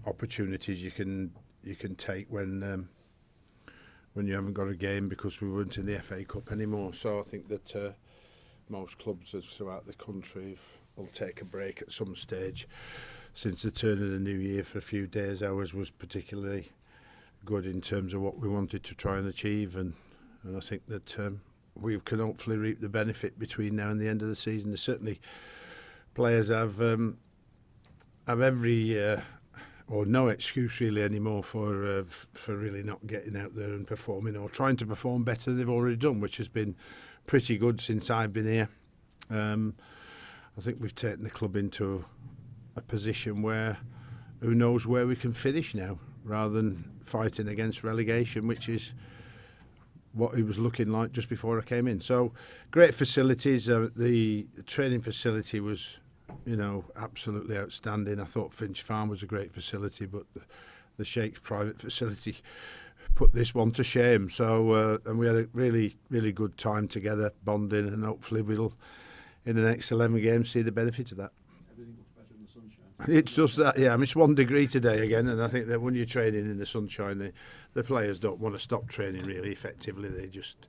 opportunities you can take when you haven't got a game, because we weren't in the FA Cup anymore. So I think that most clubs throughout the country will take a break at some stage. Since the turn of the new year for a few days, ours was particularly good in terms of what we wanted to try and achieve, and I think that we can hopefully reap the benefit between now and the end of the season. There's certainly players have every or no excuse really anymore for really not getting out there and performing, or trying to perform better than they've already done, which has been pretty good since I've been here. I think we've taken the club into a position where who knows where we can finish now, rather than fighting against relegation, which is what it was looking like just before I came in. So great facilities. The training facility was, absolutely outstanding. I thought Finch Farm was a great facility, but the Sheikh's private facility put this one to shame. So and we had a really, really good time together, bonding, and hopefully we'll, in the next 11 games, see the benefit of that. Everything looks better in the sunshine. It's just that, yeah. It's 1 degree today again, and I think that when you're training in the sunshine, the players don't want to stop training really effectively. They just,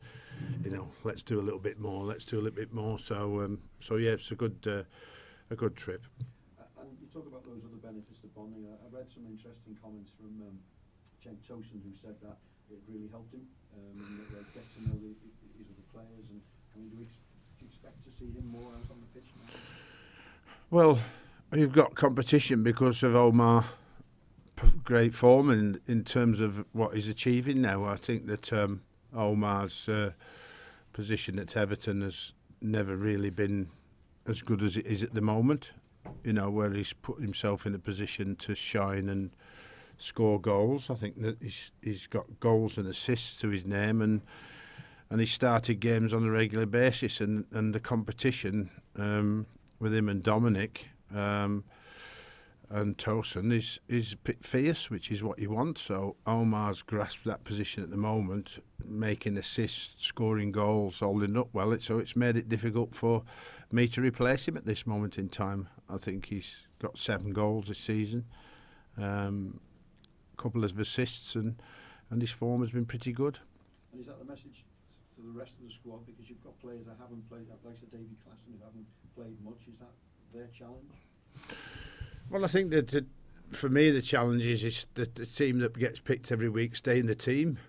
let's do a little bit more. Let's do a little bit more. So yeah, it's a good trip. And you talk about those other benefits of bonding. I read some interesting comments from Cenk Tosun, who said that it really helped him get to know his other players. And do you expect to see him more out on the pitch now? Well, you've got competition because of Omar great form in terms of what he's achieving now. I think that Omar's position at Everton has never really been as good as it is at the moment, where he's put himself in a position to shine and score goals. I think that he's got goals and assists to his name, and he started games on a regular basis, and the competition with him and Dominic and Tosun is a bit fierce, which is what you want. So Omar's grasped that position at the moment, making assists, scoring goals, holding up well. So it's made it difficult for me to replace him at this moment in time. I think he's got 7 goals this season, a couple of assists, and his form has been pretty good. And is that the message to the rest of the squad? Because you've got players that haven't played, like Davy Klassen, who haven't played much. Is that their challenge? Well, I think that for me the challenge is that the team that gets picked every week stay in the team.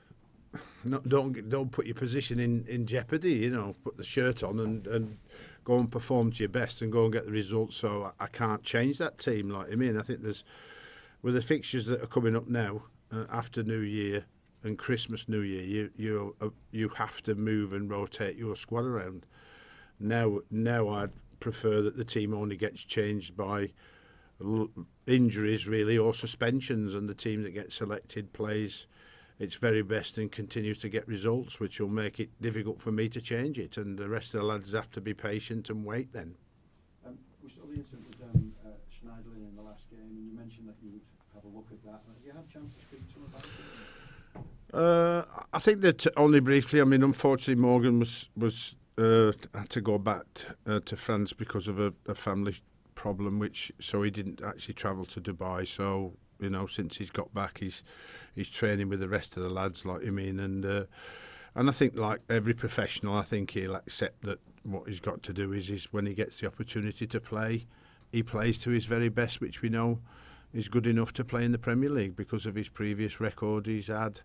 Don't put your position in jeopardy. Put the shirt on and go and perform to your best and go and get the results. So I can't change that team. I think there's, with the fixtures that are coming up now after New Year and Christmas, New Year, you have to move and rotate your squad around. Now I'd prefer that the team only gets changed by injuries really, or suspensions, and the team that gets selected plays its very best and continues to get results, which will make it difficult for me to change it, and the rest of the lads have to be patient and wait then. We saw the incident with Schneiderlin in the last game, and you mentioned that you would have a look at that. Have you had a chance to speak to him about it? I think that only briefly. Unfortunately Morgan was had to go back to France because of a family problem, so he didn't actually travel to Dubai. So since he's got back, he's training with the rest of the lads, and I think, like every professional, I think he'll accept that what he's got to do is when he gets the opportunity to play, he plays to his very best, which we know is good enough to play in the Premier League because of his previous record he's had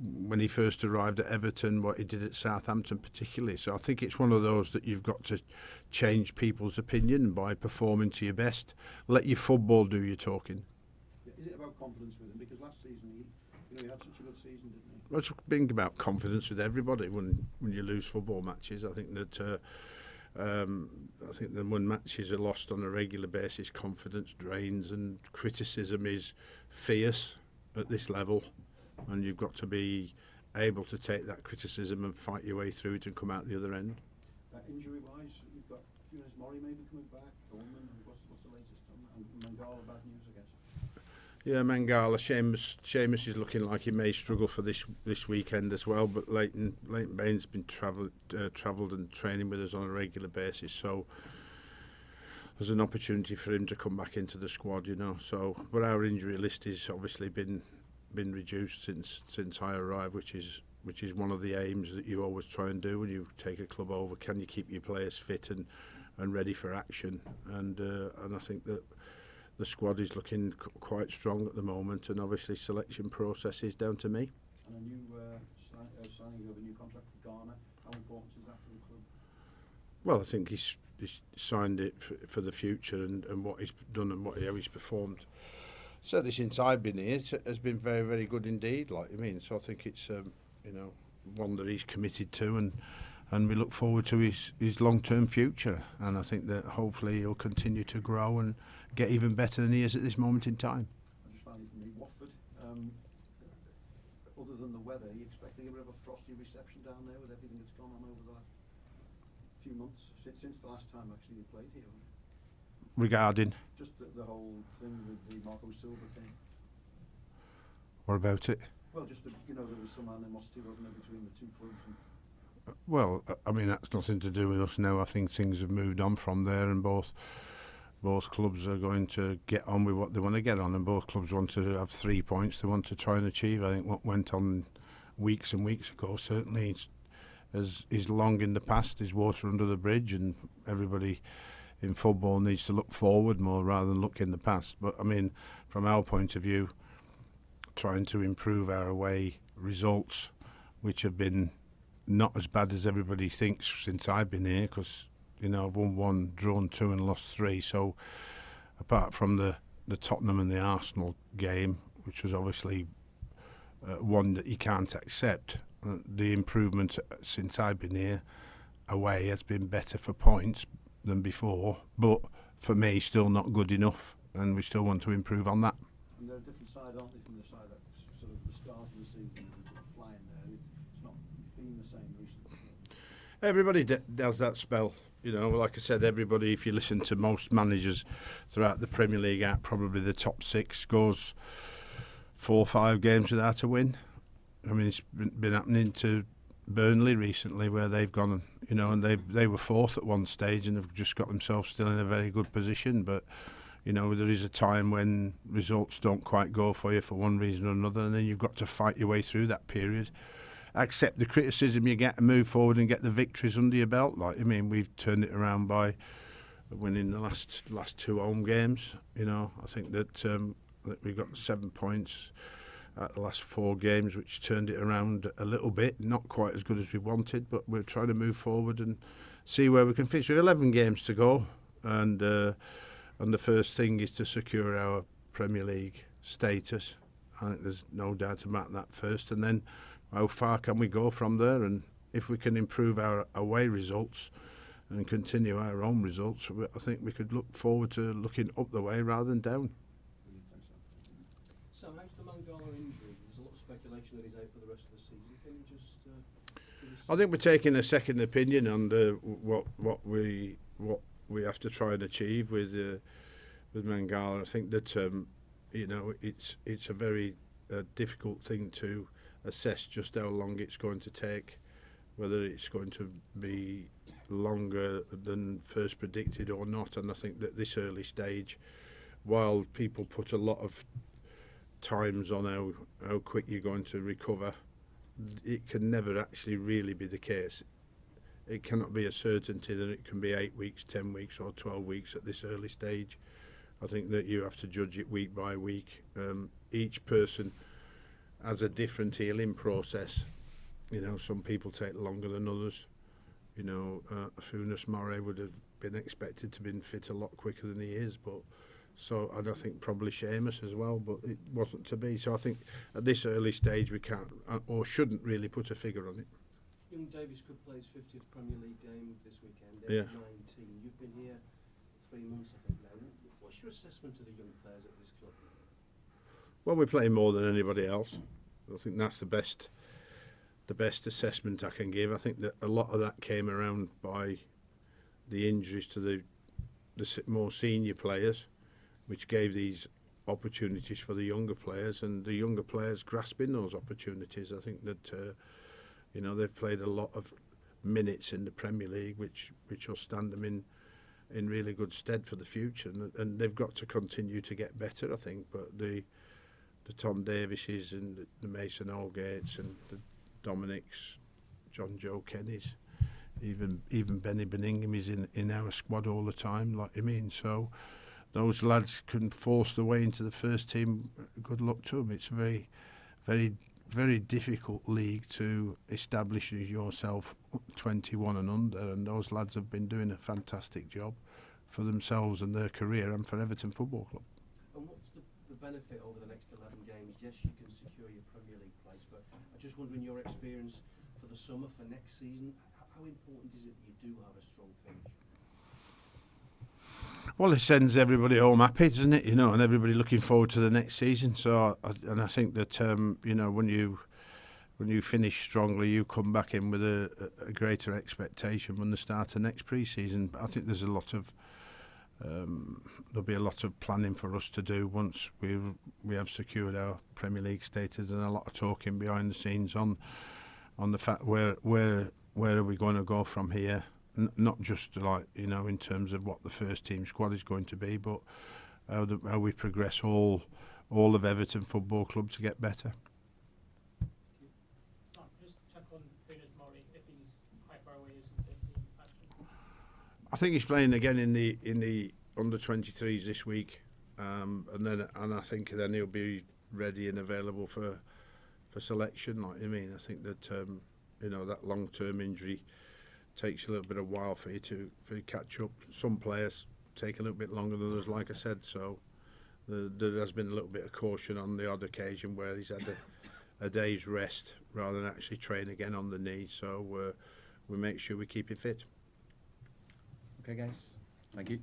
when he first arrived at Everton, what he did at Southampton particularly. So I think it's one of those that you've got to change people's opinion by performing to your best. Let your football do your talking. Is it about confidence with him? Because last season he had such a good season, didn't he? Well, it's being about confidence with everybody when you lose football matches. I think that when matches are lost on a regular basis, confidence drains and criticism is fierce at this level. And you've got to be able to take that criticism and fight your way through it and come out the other end. Injury-wise, you've got Funes Mori maybe coming back. Coleman, what's the latest on that? And Mangala, bad news, I guess. Yeah, Mangala. Seamus is looking like he may struggle for this weekend as well. But Leighton Baines been travelled and training with us on a regular basis. So as an opportunity for him to come back into the squad, you know. So, but our injury list has obviously been reduced since I arrived, which is one of the aims that you always try and do when you take a club over. Can you keep your players fit and ready for action? And I think that the squad is looking quite strong at the moment, and obviously selection process is down to me. And a new signing of a new contract for Ghana, how important is that for the club? Well, I think he's signed it for the future, and what he's done and how he's performed. Certainly since I've been here, it has been very, very good indeed. Like I mean, so I think it's one that he's committed to, and we look forward to his long-term future. And I think that hopefully he'll continue to grow and get even better than he is at this moment in time. I just finally from me, Watford. Other than the weather, are you expecting a bit of a frosty reception down there with everything that's gone on over the last few months since the last time actually you played here? Regarding? Just the whole thing with the Marco Silva thing. What about it? Well, just there was some animosity, wasn't there, between the two clubs? Well, I mean, that's nothing to do with us now. I think things have moved on from there, and both clubs are going to get on with what they want to get on, and both clubs want to have 3 points they want to try and achieve. I think what went on weeks and weeks ago certainly is long in the past, is water under the bridge, and everybody in football needs to look forward more rather than look in the past. But I mean, from our point of view, trying to improve our away results, which have been not as bad as everybody thinks since I've been here, because I've won 1, drawn 2 and lost 3. So apart from the Tottenham and the Arsenal game, which was obviously one that you can't accept, the improvement since I've been here away has been better for points than before, but for me still not good enough, and we still want to improve on that. And they're a different side, aren't they, from the side that sort of the start of the season was flying there. It's not been the same recently. Everybody does that spell. Like I said, everybody, if you listen to most managers throughout the Premier League, at probably the top 6, goes 4 or 5 games without a win. I mean, it's been happening to Burnley recently, where they've gone, and they were 4th at one stage and have just got themselves still in a very good position. But there is a time when results don't quite go for you for one reason or another, and then you've got to fight your way through that period. Accept the criticism you get and move forward and get the victories under your belt. Like I mean, we've turned it around by winning the last 2 home games. I think that we got 7 points at the last 4 games, which turned it around a little bit. Not quite as good as we wanted, but we're trying to move forward and see where we can finish. We have 11 games to go, and the first thing is to secure our Premier League status. I think there's no doubt about that first, and then how far can we go from there? And if we can improve our away results and continue our own results, I think we could look forward to looking up the way rather than down. So, how's the Mangala injury? There's a lot of speculation that he's out for the rest of the season. Can you just I think we're taking a second opinion on what we have to try and achieve with Mangala. I think that it's a very difficult thing to assess just how long it's going to take, whether it's going to be longer than first predicted or not. And I think that this early stage, while people put a lot of times on how quick you're going to recover, it can never actually really be the case. It cannot be a certainty that it can be 8 weeks, 10 weeks or 12 weeks at this early stage. I think that you have to judge it week by week. Each person has a different healing process. Some people take longer than others. Funes Mori would have been expected to be fit a lot quicker than he is, but and I think probably Seamus as well, but it wasn't to be. So I think at this early stage we can't or shouldn't really put a figure on it. Young Davies could play his 50th Premier League game this weekend. Yeah. 19. You've been here 3 months, I think, now. What's your assessment of the young players at this club? Well, we're playing more than anybody else. I think that's the best assessment I can give. I think that a lot of that came around by the injuries to the more senior players, which gave these opportunities for the younger players, and the younger players grasping those opportunities. I think that they've played a lot of minutes in the Premier League, which will stand them in in really good stead for the future, and they've got to continue to get better, I think. But the Tom Davises and the Mason Allgates and the Dominics, John Joe Kennys, even Benny Benningham is in our squad all the time, like I mean. So those lads can force their way into the first team. Good luck to them. It's a very, very, very difficult league to establish yourself 21 and under, and those lads have been doing a fantastic job for themselves and their career and for Everton Football Club. And what's the benefit over the next 11 games? Yes, you can secure your Premier League place, but I just wonder, in your experience for the summer, for next season, how important is it that you do have a strong finish? Well, it sends everybody home happy, doesn't it? You know, and everybody looking forward to the next season. So, I think that you know, when you finish strongly, you come back in with a greater expectation when they start the next pre-season. I think there's a lot of there'll be a lot of planning for us to do once we have secured our Premier League status, and a lot of talking behind the scenes on the fact where are we going to go from here. Not just like, you know, in terms of what the first team squad is going to be, but how we progress all of Everton Football Club to get better. Just check on Funes Mori, if he's how far away is from first team action. I think he's playing again in the under 23s this week, and I think then he'll be ready and available for selection. Like I mean, I think that you know, that long-term injury takes a little bit of while for you to catch up. Some players take a little bit longer than others, like I said. So there has been a little bit of caution on the odd occasion where he's had a day's rest rather than actually train again on the knee. So we make sure we keep him fit. Okay, guys. Thank you.